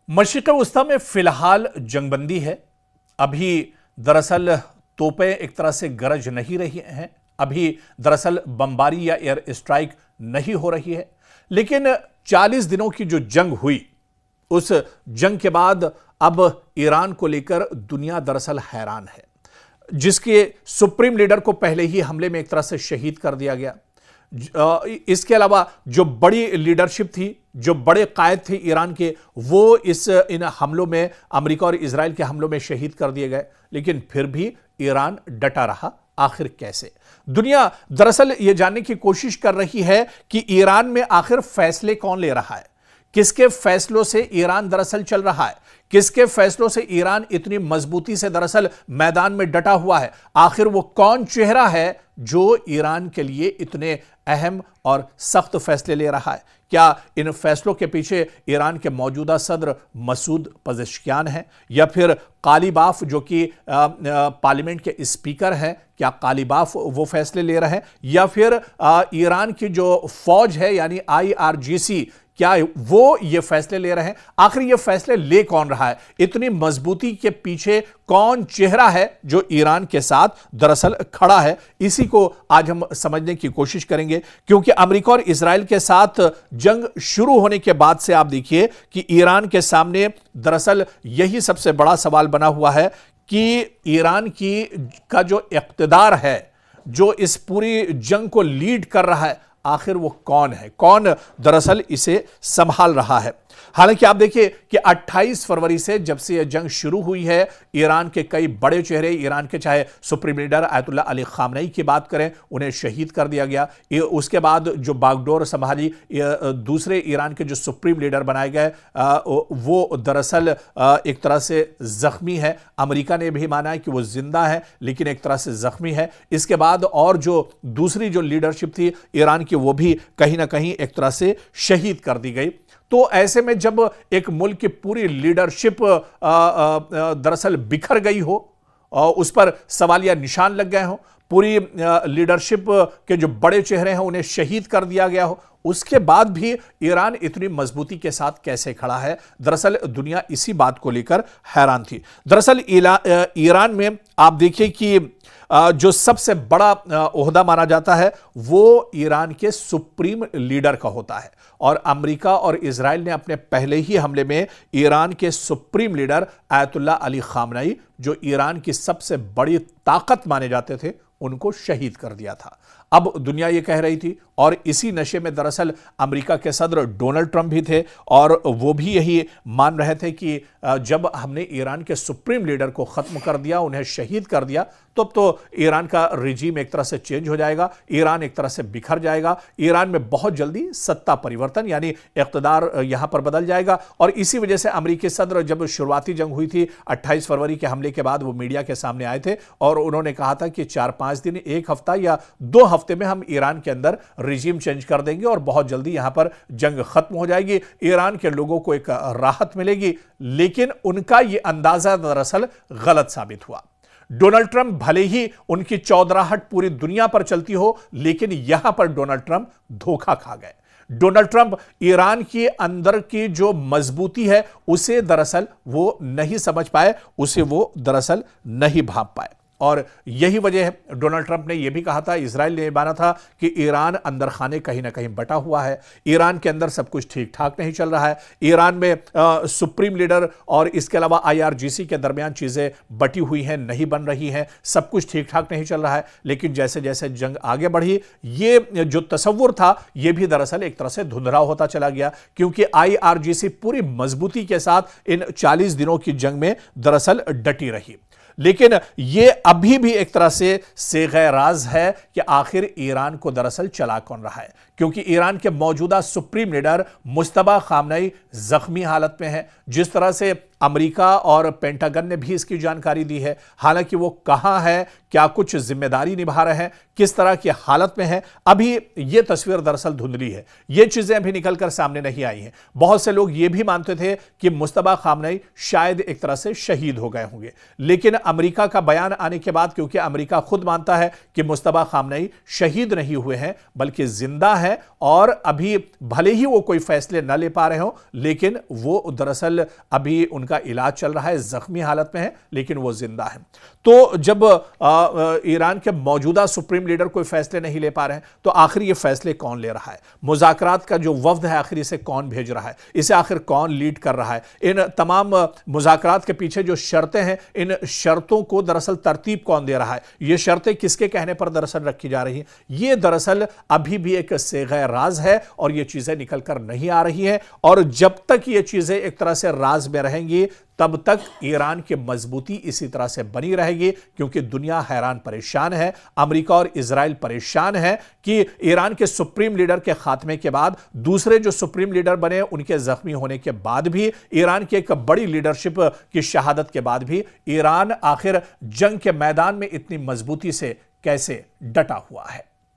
मशरिक़ वस्ता में फिलहाल जंगबंदी है। अभी दरअसल तोपें एक तरह से गरज नहीं रही हैं, अभी दरअसल बमबारी या एयर स्ट्राइक नहीं हो रही है। लेकिन 40 दिनों की जो जंग हुई, उस जंग के बाद अब ईरान को लेकर दुनिया दरअसल हैरान है, जिसके सुप्रीम लीडर को पहले ही हमले में एक तरह से शहीद कर दिया गया। इसके अलावा जो बड़ी लीडरशिप थी, जो बड़े कायद थे ईरान के, वो इन हमलों में, अमेरिका और इजराइल के हमलों में शहीद कर दिए गए। लेकिन फिर भी ईरान डटा रहा। आखिर कैसे? दुनिया दरअसल यह जानने की कोशिश कर रही है कि ईरान में आखिर फैसले कौन ले रहा है, किसके फैसलों से ईरान दरअसल चल रहा है, किसके फैसलों से ईरान इतनी मजबूती से दरअसल मैदान में डटा हुआ है। आखिर वो कौन चेहरा है जो ईरान के लिए इतने अहम और सख्त फैसले ले रहा है? क्या इन फैसलों के पीछे ईरान के मौजूदा सदर मसूद पजेश्कियान हैं, या फिर कालीबाफ जो कि पार्लियामेंट के स्पीकर हैं, क्या कालीबाफ वो फैसले ले रहे हैं, या फिर ईरान की जो फौज है यानी IRGC, क्या वो ये फैसले ले रहे हैं? आखिर ये फैसले ले कौन रहा है? इतनी मजबूती के पीछे कौन चेहरा है जो ईरान के साथ दरअसल खड़ा है? इसी को आज हम समझने की कोशिश करेंगे, क्योंकि अमेरिका और इजराइल के साथ जंग शुरू होने के बाद से आप देखिए कि ईरान के सामने दरअसल यही सबसे बड़ा सवाल बना हुआ है कि ईरान का जो इक़्तिदार है, जो इस पूरी जंग को लीड कर रहा है, आखिर वो कौन है, कौन दरअसल इसे संभाल रहा है? हालांकि आप देखिए कि 28 फरवरी से जब से यह जंग शुरू हुई है, ईरान के कई बड़े चेहरे, ईरान के चाहे supreme leader ayatollah Ali Khamenei की बात करें, उन्हें शहीद कर दिया गया। उसके बाद जो बागडोर संभाली, दूसरे ईरान के जो सुप्रीम लीडर बनाए गए, वो दरअसल एक तरह से जख्मी है। अमेरिका ने भी माना है कि वो जिंदा है, लेकिन एक तरह से जख्मी है। इसके बाद और जो दूसरी जो लीडरशिप थी ईरान की, वो भी कहीं ना कहीं एक तरह से शहीद कर दी गई। तो ऐसे में जब एक मुल्क की पूरी लीडरशिप दरअसल बिखर गई हो, उस पर सवालिया निशान लग गए हो, पूरी लीडरशिप के जो बड़े चेहरे हैं उन्हें शहीद कर दिया गया हो, उसके बाद भी ईरान इतनी मजबूती के साथ कैसे खड़ा है? दरअसल दुनिया इसी बात को लेकर हैरान थी। दरअसल ईरान में आप देखिए कि जो सबसे बड़ा ओहदा माना जाता है वो ईरान के सुप्रीम लीडर का होता है, और अमेरिका और इजराइल ने अपने पहले ही हमले में ईरान के supreme leader ayatollah Ali Khamenei, जो ईरान की सबसे बड़ी ताकत माने जाते थे, उनको शहीद कर दिया था। अब दुनिया ये कह रही थी, और इसी नशे में दरअसल अमेरिका के सदर डोनाल्ड ट्रंप भी थे, और वो भी यही मान रहे थे कि जब हमने ईरान के सुप्रीम लीडर को खत्म कर दिया, उन्हें शहीद कर दिया, तो अब तो ईरान का रिजीम एक तरह से चेंज हो जाएगा, ईरान एक तरह से बिखर जाएगा, ईरान में बहुत जल्दी सत्ता परिवर्तन यानी इक़्तिदार यहां पर बदल जाएगा। और इसी वजह से अमेरिकी सदर जब शुरुआती जंग हुई थी 28 फरवरी के हमले के बाद, वो मीडिया के सामने आए थे और उन्होंने कहा था कि 4-5 दिन, 1 हफ्ता या 2 हफ्ते में हम ईरान के अंदर रिजीम चेंज कर देंगे और बहुत जल्दी यहां पर जंग खत्म हो जाएगी, ईरान के लोगों को एक राहत मिलेगी। लेकिन उनका यह अंदाजा दरअसल गलत साबित हुआ। डोनाल्ड ट्रंप भले ही उनकी चौधराहट पूरी दुनिया पर चलती हो, लेकिन यहां पर डोनाल्ड ट्रंप धोखा खा गए। डोनाल्ड ट्रंप ईरान के अंदर की जो मजबूती है उसे दरअसल वो नहीं समझ पाए, उसे वो दरअसल नहीं भांप पाए। और यही वजह है, डोनाल्ड ट्रंप ने यह भी कहा था, इजराइल ने माना था कि ईरान अंदर खाने कहीं ना कहीं बटा हुआ है, ईरान के अंदर सब कुछ ठीक ठाक नहीं चल रहा है, ईरान में सुप्रीम लीडर और इसके अलावा IRGC के दरमियान चीजें बटी हुई हैं, नहीं बन रही हैं, सब कुछ ठीक ठाक नहीं चल रहा है। लेकिन जैसे जैसे जंग आगे बढ़ी, ये जो तस्वुर था यह भी दरअसल एक तरह से धुंधला होता चला गया, क्योंकि IRGC पूरी मजबूती के साथ इन 40 दिनों की जंग में दरअसल डटी रही। लेकिन यह अभी भी एक तरह से सेग़े राज है कि आखिर ईरान को दरअसल चला कौन रहा है, क्योंकि ईरान के मौजूदा सुप्रीम लीडर मुज्तबा खामनेई जख्मी हालत में है। जिस तरह से अमेरिका और पेंटागन ने भी इसकी जानकारी दी है, हालांकि वो कहां है, क्या कुछ जिम्मेदारी निभा रहे हैं, किस तरह की हालत में है, अभी यह तस्वीर दरअसल धुंधली है, ये चीजें अभी निकलकर सामने नहीं आई हैं। बहुत से लोग ये भी मानते थे कि मुज्तबा खामनेई शायद एक तरह से शहीद हो गए होंगे, लेकिन अमेरिका का बयान आने के बाद, क्योंकि अमेरिका खुद मानता है कि मुज्तबा खामनेई शहीद नहीं हुए हैं बल्कि जिंदा है और अभी भले ही वो कोई फैसले न ले पा रहे हो, लेकिन वो दरअसल अभी उनका इलाज चल रहा है, जख्मी हालत में है, लेकिन वो जिंदा है। तो जब ईरान के मौजूदा सुप्रीम लीडर कोई फैसले नहीं ले पा रहे हैं, तो आखिर ये फैसले कौन ले रहा है? मुज़ाकरात का जो वफ्द है आखिर इसे कौन भेज रहा है? इसे आखिर कौन लीड कर रहा है? इन तमाम मुज़ाकरात के पीछे जो शर्तें हैं, इन शर्तों को दरअसल तरतीब कौन दे रहा है? ये शर्तें किसके कहने पर दरअसल रखी जा रही हैं? ये दरअसल अभी भी एक सेग़ राज है और ये चीजें निकल कर नहीं आ रही हैं। और जब तक ये चीजें एक तरह से राज में रहेंगी, तब तक ईरान की मजबूती इसी तरह से बनी रहेगी, क्योंकि दुनिया हैरान परेशान है, अमेरिका और इजराइल परेशान है कि ईरान के सुप्रीम लीडर के खात्मे के बाद दूसरे जो सुप्रीम लीडर बने, उनके जख्मी होने के बाद भी, ईरान की एक बड़ी लीडरशिप की शहादत के बाद भी ईरान आखिर जंग के मैदान में इतनी मजबूती से कैसे डटा हुआ है।